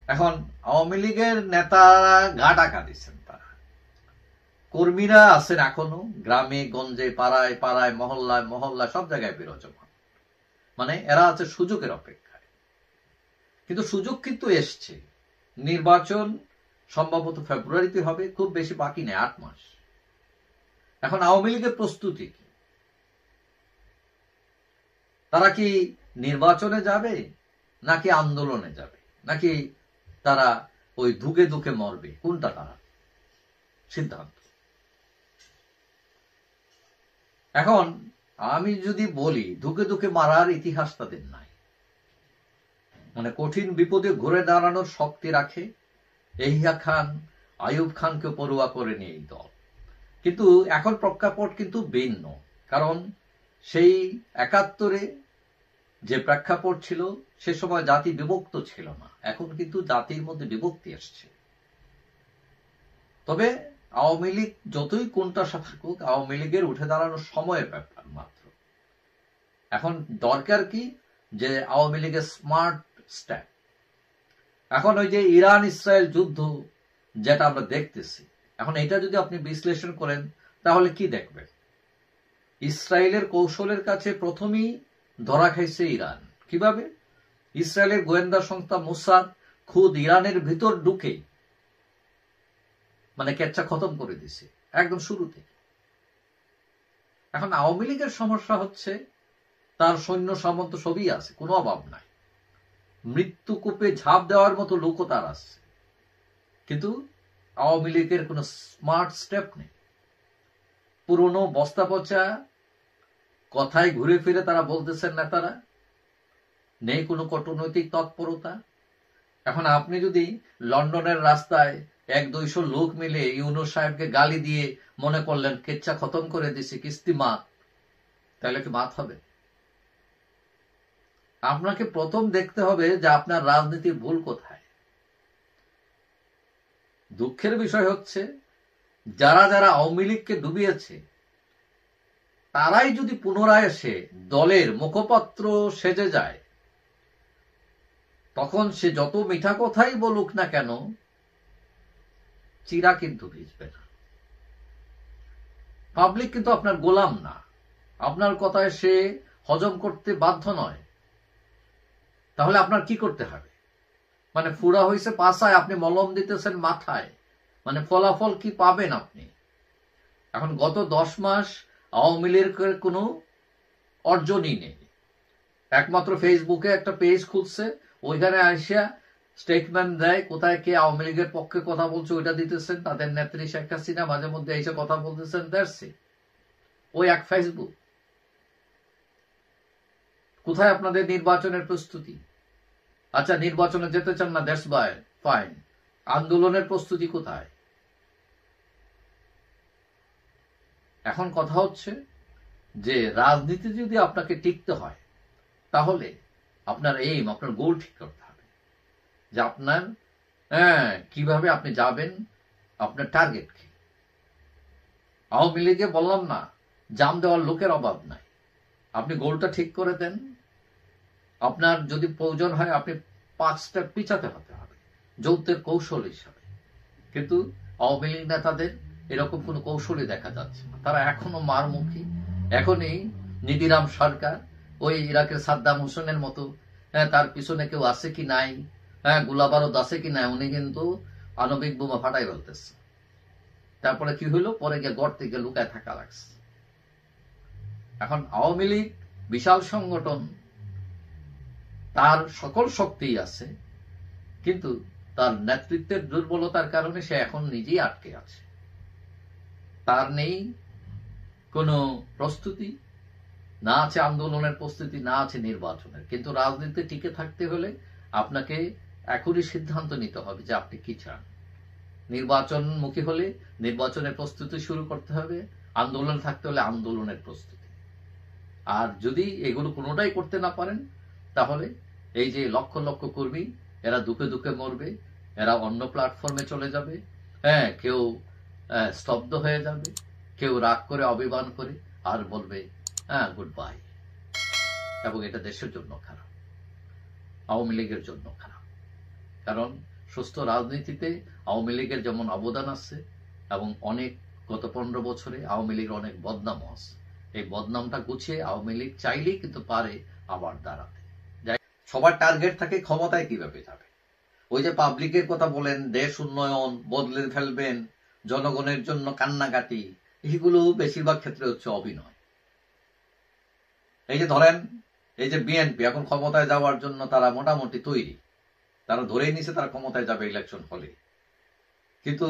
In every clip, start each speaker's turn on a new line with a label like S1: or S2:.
S1: এখন আওয়ামী লীগের নেতারা গা টাকা দিচ্ছেন, তারা কর্মীরা আছেন এখনো গ্রামে গঞ্জে পাড়ায় পাড়ায় মহল্লায় মহল্লায় সব জায়গায় বিরাজমান। মানে এরা আছে সুযোগের অপেক্ষায়। কিন্তু সুযোগ কিন্তু এসছে। নির্বাচন সম্ভবত ফেব্রুয়ারিতে হবে, খুব বেশি বাকি নেই, 8 মাস। এখন আওয়ামী লীগের প্রস্তুতি কি? তারা কি নির্বাচনে যাবে নাকি আন্দোলনে যাবে, নাকি তারা ওই ধুকে ধুকে মরবে? কোনটা তারা সিদ্ধান্ত? এখন আমি যদি বলি ধুকে ধুকে মারার ইতিহাস তাদের নাই, মানে কঠিন বিপদে ঘুরে দাঁড়ানোর শক্তি রাখে। এহিয়া খান আইয়ুব খানকে পড়ুয়া করে নিয়ে এই দল। কিন্তু এখন প্রেক্ষাপট কিন্তু ভিন্ন, কারণ সেই ৭১-এ যে প্রেক্ষাপট ছিল সে সময় জাতি বিভক্ত ছিল না, এখন কিন্তু জাতির মধ্যে বিভক্তি আসছে। তবে আওয়ামী লীগ যতই কোনটা থাকুক, আওয়ামী লীগের উঠে দাঁড়ানোর সময়ের ব্যাপার মাত্র। এখন দরকার কি যে আওয়ামী লীগের স্মার্ট স্টেপ। এখন ওই যে ইরান ইসরায়েল যুদ্ধ যেটা আমরা দেখতেছি, এখন এটা যদি আপনি বিশ্লেষণ করেন তাহলে কি দেখবেন? ইসরায়েলের কৌশলের কাছে প্রথমেই ধরা খাইছে ইরান। কিভাবে? ইসরায়েলের গোয়েন্দা সংস্থা মোসাদ খুদ ইরানের ভিতর ঢুকে মানে কেচ্ছা খতম করে দিছে একদম শুরুতে। এখন আওয়ামী লীগের সমস্যা হচ্ছে তার সৈন্য সামন্ত সবই আছে, কোনো অভাব নাই, মৃত্যুকূপে ঝাঁপ দেওয়ার মতো লোকও তার আছে, কিন্তু আওয়ামী লীগের কোনো স্মার্ট স্টেপ নেই। পুরনো বস্তা পচা কথায় ঘুরে ফিরে তারা বলতেছেন নেতারা, নেই কোনো কূটনৈতিক তৎপরতা। এখন আপনি যদি লন্ডনের রাস্তায় ১-২০০ লোক মিলে ইউনূস সাহেবকে গালি দিয়ে মনে করলেন কেচ্ছা খতম করে দিছি কিস্তি মাত, তাহলে কি মাত হবে? আপনাকে প্রথম দেখতে হবে যে আপনার রাজনীতির ভুল কোথায়। দুঃখের বিষয় হচ্ছে যারা যারা আওয়ামী লীগকে ডুবিয়েছে তারাই যদি পুনরায় এসে দলের মুখপাত্র সেজে যায়, তখন সে যত মিঠা কথাই বলুক না কেন, চিরা কিন্তু ভিজবে না। পাবলিক কিন্তু আপনার গোলাম না, আপনার কথায় সে হজম করতে বাধ্য নয়। তাহলে আপনার কি করতে হবে? মানে ফুরা হয়েছে পাছায়, আপনি মলম দিতেছেন মাথায়, মানে ফলাফল কি পাবেন আপনি? এখন গত 10 মাস আওয়ামী লীগের কোনো অর্জনই নেই। একমাত্র ফেসবুকে একটা পেজ খুলছে, ওইখানে আসিয়া স্টেটমেন্ট দেয়, কোথায় কে আওয়ামী লীগের পক্ষে কথা বলছে ওইটা দিতেছেন, তাদের নেত্রী শেখ হাসিনা মাঝে মধ্যে এসে কথা বলতেছেন, দ্যাটস ওই এক ফেসবুক। কোথায় আপনাদের নির্বাচনের প্রস্তুতি? আচ্ছা, নির্বাচনে যেতে চান না, দ্যাটস ফাইন, আন্দোলনের প্রস্তুতি কোথায়? এখন কথা হচ্ছে যে রাজনীতি যদি আপনাকে টিকতে হয়, তাহলে আপনার এইম, আপনার গোল ঠিক করতে হবে যে আপনার কিভাবে আপনি যাবেন, আপনার টার্গেট কি। আওয়ামী লীগে বললাম না জাম দেওয়ার লোকের অভাব নাই, আপনি গোলটা ঠিক করে দেন। আপনার যদি প্রয়োজন হয় আপনি 5 স্টেপ পিছাতে হতে হবে যৌথের কৌশল হিসাবে। কিন্তু আওয়ামী লীগ নেতাদের এরকম কোনো কৌশলই দেখা যাচ্ছে না, তারা এখনো মারমুখী। এখনই নিধিরাম সরকার ওই ইরাকের সাদ্দাম হোসেনের মতো, তার পিছনে কেউ আছে কি নাই, গোলাবারুদ আছে কি নাই, উনি কিন্তু আণবিক বোমা ফাটাই ফেলতেছে। তারপরে কি হইলো, পরে গিয়ে গড় থেকে লুকায় থাকা লাগছে। এখন আওয়ামী লীগ বিশাল সংগঠন, তার সকল শক্তি আছে, কিন্তু তার নেতৃত্বের দুর্বলতার কারণে সে এখন নিজেই আটকে আছে। তার নেই কোনো প্রস্তুতি, না আছে আন্দোলনের প্রস্তুতি, না আছে নির্বাচনের। কিন্তু রাজনীতিতে টিকে থাকতে হলে আপনাকে এখনই সিদ্ধান্ত নিতে হবে যে আপনি কি চান। নির্বাচনমুখী হলে নির্বাচনের প্রস্তুতি শুরু করতে হবে, আন্দোলন থাকতে হলে আন্দোলনের প্রস্তুতি। আর যদি এগুলো কোনোটাই করতে না পারেন, তাহলে এই যে লক্ষ লক্ষ কর্মী, এরা দুঃখে দুঃখে মরবে, এরা অন্য প্ল্যাটফর্মে চলে যাবে। কেউ স্তব্ধ হয়ে যাবে, কেউ রাগ করে অভিমান করে আর বলবে গুড বাই। এবং এটা দেশের জন্য খারাপ, আওয়ামী লীগের জন্য খারাপ। কারণ সুস্থ রাজনীতিতে আওয়ামী লীগের যেমন অবদান আছে, এবং অনেক গত 15 বছরে আওয়ামী লীগের অনেক বদনামও আছে। এই বদনামটা গুছিয়ে আওয়ামী লীগ চাইলেই কিন্তু পারে আবার দাঁড়াতে। সবার টার্গেট থাকে ক্ষমতায় কিভাবে যাবে। ওই যে পাবলিকের কথা বলেন, দেশ উন্নয়ন, বদলে ফেলবেন, জনগণের জন্য কান্নাকাটি, এগুলো বেশিরভাগ ক্ষেত্রে হচ্ছে অভিনয়। এই যে ধরেন, এই যে বিএনপি এখন ক্ষমতায় যাওয়ার জন্য তারা মোটামুটি তৈরি, তারা ধরেই নিছে তারা ক্ষমতায় যাবে ইলেকশন হলে। কিন্তু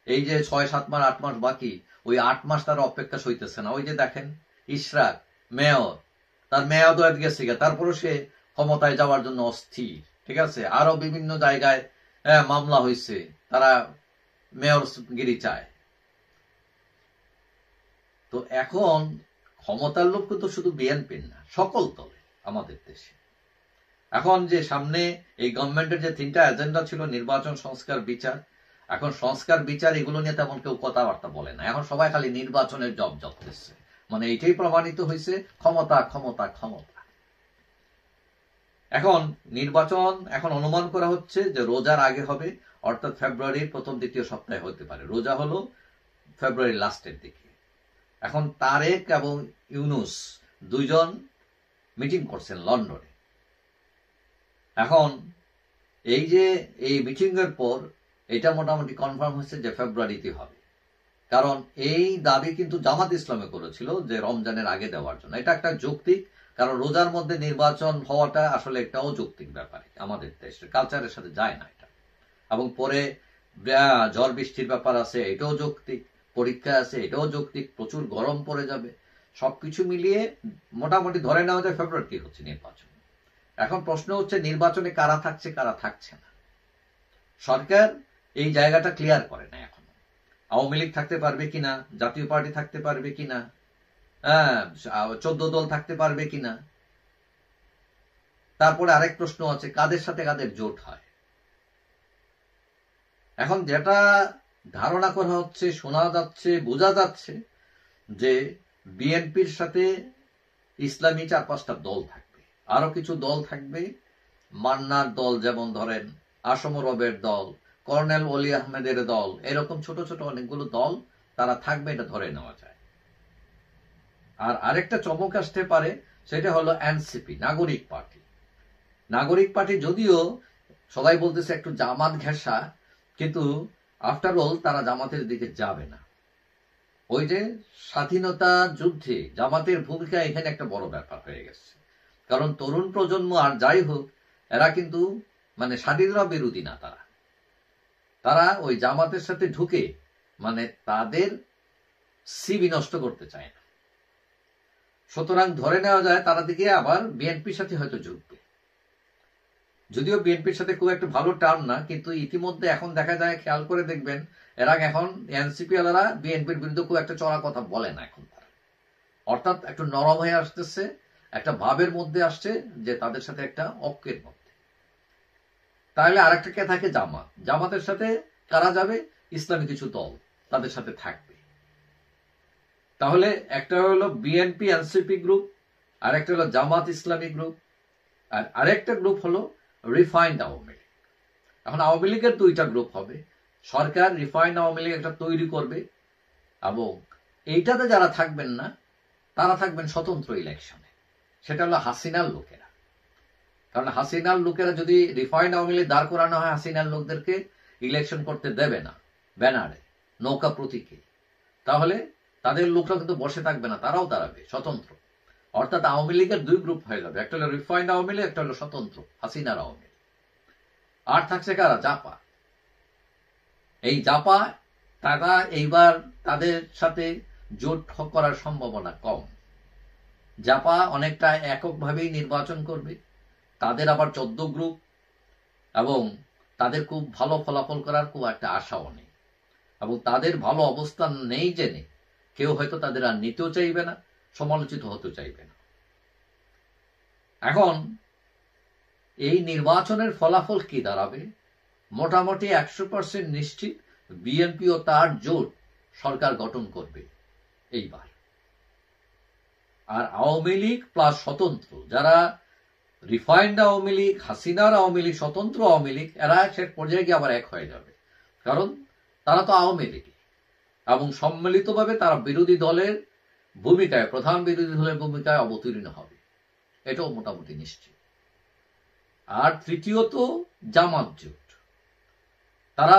S1: এই যে 6-7 মাস 8 মাস বাকি, ওই 8 মাস তারা অপেক্ষা সইতেছে না। ওই যে দেখেন ইশরাক মেয়র, তার মেয়াদ হয়ে গেছে, তারপরে সে ক্ষমতায় যাওয়ার জন্য অস্থির। ঠিক আছে, আরো বিভিন্ন জায়গায় মামলা হয়েছে, তারা মেয়রগিরি চায়। তো এখন ক্ষমতার লোভ কিন্তু শুধু বিএনপির না, সকল দলে আমাদের দেশে। এখন যে সামনে এই গভর্নমেন্টের যে 3টা এজেন্ডা ছিল, নির্বাচন, সংস্কার, বিচার, এখন সংস্কার বিচার এগুলো নিয়ে তেমন কেউ কথাবার্তা বলে না। এখন সবাই খালি নির্বাচনের জব করতেছে। মানে এইটাই প্রমাণিত হয়েছে, ক্ষমতা ক্ষমতা ক্ষমতা। এখন নির্বাচন এখন অনুমান করা হচ্ছে যে রোজার আগে হবে, অর্থাৎ ফেব্রুয়ারির প্রথম দ্বিতীয় সপ্তাহে হতে পারে। রোজা হলো ফেব্রুয়ারির লাস্টের দিকে। এখন তারেক এবং ইউনূস দুইজন মিটিং করছেন লন্ডনে। এখন এই যে এই মিটিং এর পর এটা মোটামুটি কনফার্ম হচ্ছে যে ফেব্রুয়ারিতে হবে। কারণ এই দাবি কিন্তু জামাত ইসলামে করেছিল যে রমজানের আগে দেওয়ার জন্য। এটা একটা যৌক্তিক, কারণ রোজার মধ্যে নির্বাচন হওয়াটা আসলে একটা অযৌক্তিক ব্যাপার, আমাদের দেশের কালচারের সাথে যায় না এটা। এবং পরে ঝড় বৃষ্টির ব্যাপার আছে, এটাও যৌক্তিক, পরীক্ষা আছে, এটাও যৌক্তিক, প্রচুর গরম পড়ে যাবে, সবকিছু মিলিয়ে মোটামুটি ধরে নেওয়া যায় ফেব্রুয়ারিতে হচ্ছে নির্বাচন। এখন প্রশ্ন হচ্ছে নির্বাচনে কারা থাকছে কারা থাকছে না। সরকার এই জায়গাটা ক্লিয়ার করে না এখনো। আওয়ামী লীগ থাকতে পারবে কিনা, জাতীয় পার্টি থাকতে পারবে কিনা, 14 দল থাকতে পারবে কিনা। তারপরে আরেক প্রশ্ন আছে কাদের সাথে কাদের জোট হয়। এখন যেটা ধারণা করা হচ্ছে, শোনা যাচ্ছে, বোঝা যাচ্ছে যে বিএনপির সাথে ইসলামী 4-5টা দল থাকবে, আরো কিছু দল থাকবে, মান্নার দল, যেমন ধরেন আসম রবের দল, কর্নেল ওলি আহমেদের দল, এরকম ছোট ছোট অনেকগুলো দল তারা থাকবে, এটা ধরে নেওয়া যায়। আর আরেকটা চমক আসতে পারে, সেটা হলো এনসিপি, নাগরিক পার্টি। নাগরিক পার্টি যদিও সবাই বলতেছে একটু জামাত ঘেঁষা, কিন্তু আফটার অল তারা জামাতের দিকে যাবে না। ওই যে স্বাধীনতা যুদ্ধে জামাতের ভূমিকা এখানে একটা বড় ব্যাপার হয়ে গেছে। কারণ তরুণ প্রজন্ম আর যাই হোক, এরা কিন্তু মানে স্বাধীনতা বিরোধী না, তারা ওই জামাতের সাথে ঢুকে মানে তাদের সিবি নষ্ট করতে চায় না। সুতরাং ধরে নেওয়া যায় তারা দিকে আবার বিএনপির সাথে হয়তো ঢুকবে। যদিও বিএনপির সাথে খুব একটা ভালো টার্ম না, কিন্তু ইতিমধ্যে এখন দেখা যায়, খেয়াল করে দেখবেন, এরা এখন এনসিপি ওয়ালারা বিএনপির বিরুদ্ধে খুব একটা চড়া কথা বলে না এখন তারা, অর্থাৎ একটু নরম হয়ে আসতেছে, একটা ভাবের মধ্যে আসছে যে তাদের সাথে একটা ঐক্যের মধ্যে। তাহলে আরেকটা কে থাকে, জামাত। জামাতের সাথে কারা যাবে, ইসলামী কিছু দল তাদের সাথে থাকবে। তাহলে একটা হলো বিএনপি এনসিপি গ্রুপ, আরেকটা হলো জামাত ইসলামী গ্রুপ, আর আরেকটা গ্রুপ হলো রিফাইন্ড আওয়ামী লীগ। এখন আওয়ামী লীগের 2টা গ্রুপ হবে। সরকার রিফাইন্ড আওয়ামী লীগ একটা তৈরি করবে, এবং এইটাতে যারা থাকবেন না তারা থাকবেন স্বতন্ত্র ইলেকশনে। সেটা হলো হাসিনার লোকেরা। কারণ হাসিনার লোকেরা যদি রিফাইন্ড আওয়ামী লীগ দাঁড় করানো হয়, হাসিনার লোকদেরকে ইলেকশন করতে দেবে না ব্যানারে, নৌকা প্রতীকে, তাহলে তাদের লোকরা কিন্তু বসে থাকবে না, তারাও দাঁড়াবে স্বতন্ত্র। অর্থাৎ আওয়ামী লীগের 2 গ্রুপ হয়ে যাবে, একটা হলো রিফাইন্ড আওয়ামী লীগ, একটা হলো স্বতন্ত্র হাসিনার আওয়ামী লীগ। আর থাকছে কারা, জাপা। এই জাপা তারা এইবার তাদের সাথে জোট করার সম্ভাবনা কম। জাপা অনেকটা এককভাবেই নির্বাচন করবে, তাদের আবার 14 গ্রুপ, এবং তাদের খুব ভালো ফলাফল করার খুব একটা আশাও নেই, এবং তাদের ভালো অবস্থান নেই জেনে কেউ হয়তো তাদের আর নিতেও চাইবে না, সমালোচিত হতে চাইবে না। এখন এই নির্বাচনের ফলাফল কি দাঁড়াবে, মোটামুটি 100% নিশ্চিত বিএনপি ও তার জোট সরকার গঠন করবে এইবার। আর আওয়ামী লীগ প্লাস স্বতন্ত্র, যারা রিফাইন্ড আওয়ামী লীগ, হাসিনার আওয়ামী লীগ, স্বতন্ত্র আওয়ামী লীগ, এরা এক পর্যায়ে গিয়ে আবার এক হয়ে যাবে। কারণ তারা তো আওয়ামী লীগ এবং সম্মিলিতভাবে তারা বিরোধী দলের ভূমিকায়, প্রধান বিরোধী দলের ভূমিকায় অবতীর্ণ হবে, এটাও মোটামুটি নিশ্চিত। আর তৃতীয়ত জামাত জোট, তারা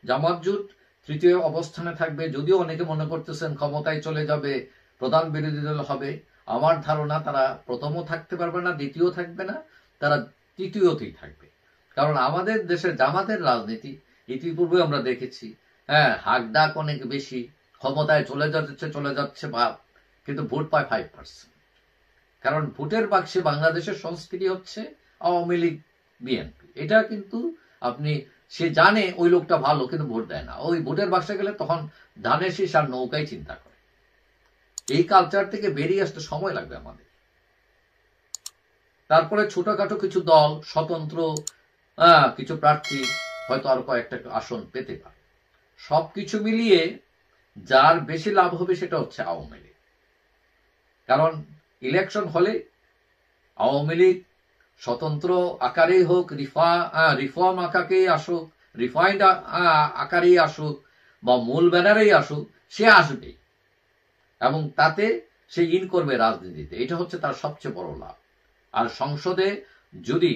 S1: জামাত জোট তৃতীয় অবস্থানে থাকবে। যদিও অনেকে মনে করতেছেন ক্ষমতায় চলে যাবে, প্রধান বিরোধী দল হবে। আমার ধারণা তারা প্রথমও থাকতে পারবে না, দ্বিতীয় থাকবে না, তারা তৃতীয়তেই থাকবে। কারণ আমাদের দেশের জামাতের রাজনীতি ইতিপূর্বে আমরা দেখেছি, হ্যাঁ, হাক ডাক অনেক বেশি, ক্ষমতায় চলে যাচ্ছে ভাব, কিন্তু ভোট পায় 5%। কারণ ভোটের বাক্সে বাংলাদেশের সংস্কৃতি হচ্ছে আওয়ামী লীগ, বিএনপি। এটা কিন্তু আপনি, সে জানে ওই লোকটা ভালো, কিন্তু ভোট দেয় না। ওই ভোটের বাক্সে গেলে তখন ধানের শীষ আর নৌকায় চিন্তা করে। এই কালচার থেকে বেরিয়ে আসতে সময় লাগবে আমাদের। তারপরে ছোটখাটো কিছু দল, স্বতন্ত্র কিছু প্রার্থী হয়তো আরো কয়েকটা আসন পেতে পারে। সবকিছু মিলিয়ে যার বেশি লাভ হবে সেটা হচ্ছে আওয়ামী লীগ। কারণ ইলেকশন হলে আওয়ামী লীগ স্বতন্ত্র আকারেই হোক, রিফর্ম আকারেই আসুক, রিফাইন্ড আকারেই আসুক, বা মূল ব্যানারেই আসুক, সে আসবে এবং তাতে সে ইন করবে রাজনীতিতে। এটা হচ্ছে তার সবচেয়ে বড় লাভ। আর সংসদে যদি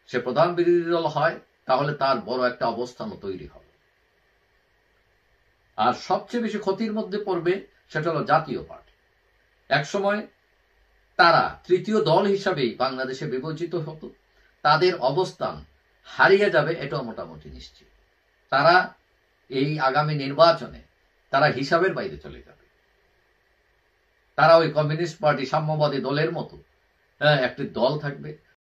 S1: সে প্রধান বিরোধী দল হয়, তাহলে তার বড় একটা অবস্থানও তৈরি হবে। আর সবচেয়ে বেশি ক্ষতির মধ্যে পড়বে সেটা হলো জাতীয় পার্টি। একসময় তারা তৃতীয় দল হিসাবেই বাংলাদেশে বিবেচিত হতো, তাদের অবস্থান হারিয়ে যাবে, এটাও মোটামুটি নিশ্চিত। তারা এই আগামী নির্বাচনে তারা হিসাবের বাইরে চলে যাবে। তারা ওই কমিউনিস্ট পার্টি, সাম্যবাদী দলের মতো একটি দল থাকবে,